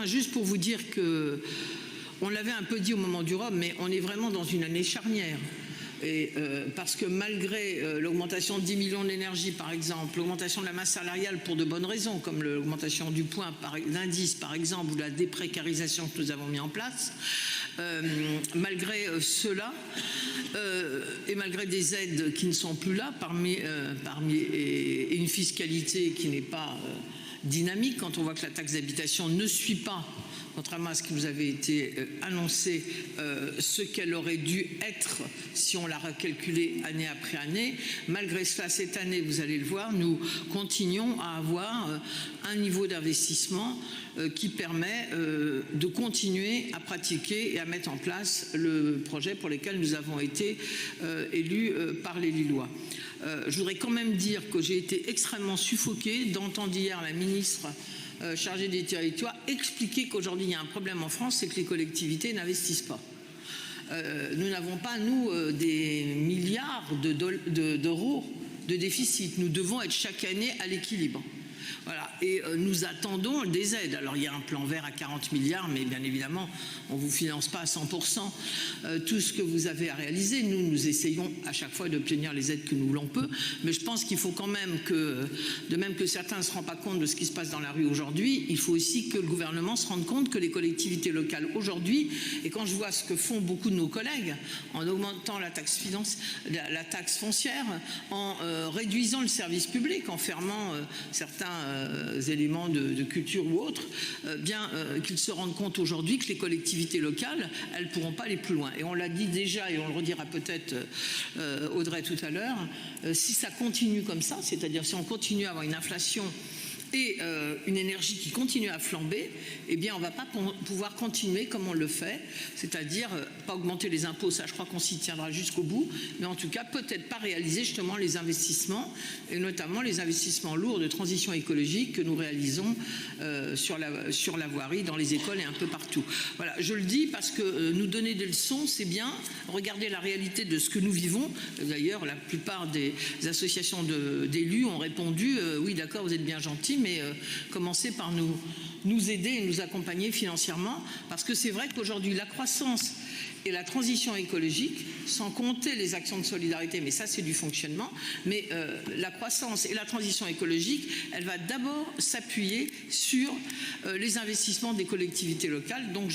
juste pour vous dire que on l'avait un peu dit au moment du Rhum, mais on est vraiment dans une année charnière. Et parce que malgré l'augmentation de 10 millions de l'énergie, par exemple, l'augmentation de la masse salariale pour de bonnes raisons, comme l'augmentation du point d'indice, par exemple, ou la déprécarisation que nous avons mis en place, malgré cela, et malgré des aides qui ne sont plus là, et une fiscalité qui n'est pas dynamique, quand on voit que la taxe d'habitation ne suit pas, contrairement à ce qui vous avait été annoncé, ce qu'elle aurait dû être si on l'a recalculé année après année. Malgré cela, cette année, vous allez le voir, nous continuons à avoir un niveau d'investissement qui permet de continuer à pratiquer et à mettre en place le projet pour lequel nous avons été élus par les Lillois. Je voudrais quand même dire que j'ai été extrêmement suffoquée d'entendre hier la ministre chargée des territoires expliquer qu'aujourd'hui il y a un problème en France, c'est que les collectivités n'investissent pas. Nous n'avons pas, nous, des milliards d'euros de déficit. Nous devons être chaque année à l'équilibre. Voilà. Et nous attendons des aides. Alors il y a un plan vert à 40 milliards, mais bien évidemment, on ne vous finance pas à 100% tout ce que vous avez à réaliser. Nous essayons à chaque fois d'obtenir les aides que nous l'on peut. Mais je pense qu'il faut quand même que, de même que certains ne se rendent pas compte de ce qui se passe dans la rue aujourd'hui, il faut aussi que le gouvernement se rende compte que les collectivités locales aujourd'hui, et quand je vois ce que font beaucoup de nos collègues, en augmentant la taxe foncière, en réduisant le service public, en fermant certains éléments de culture ou autres, qu'ils se rendent compte aujourd'hui que les collectivités locales, elles ne pourront pas aller plus loin. Et on l'a dit déjà, et on le redira peut-être Audrey tout à l'heure, si ça continue comme ça, c'est-à-dire si on continue à avoir une inflation et une énergie qui continue à flamber, eh bien on ne va pas pouvoir continuer comme on le fait, c'est-à-dire pas augmenter les impôts, ça je crois qu'on s'y tiendra jusqu'au bout, mais en tout cas peut-être pas réaliser justement les investissements, et notamment les investissements lourds de transition écologique que nous réalisons sur la voirie, dans les écoles et un peu partout. Voilà, je le dis parce que nous donner des leçons, c'est bien, regarder la réalité de ce que nous vivons. D'ailleurs, la plupart des associations d'élus ont répondu oui d'accord, vous êtes bien gentils, mais commencez par nous aider et nous accompagner financièrement, parce que c'est vrai qu'aujourd'hui la croissance et la transition écologique, sans compter les actions de solidarité, mais ça c'est du fonctionnement, mais la croissance et la transition écologique, elle va d'abord s'appuyer sur les investissements des collectivités locales, dont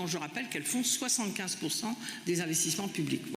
je rappelle qu'elles font 75% des investissements publics.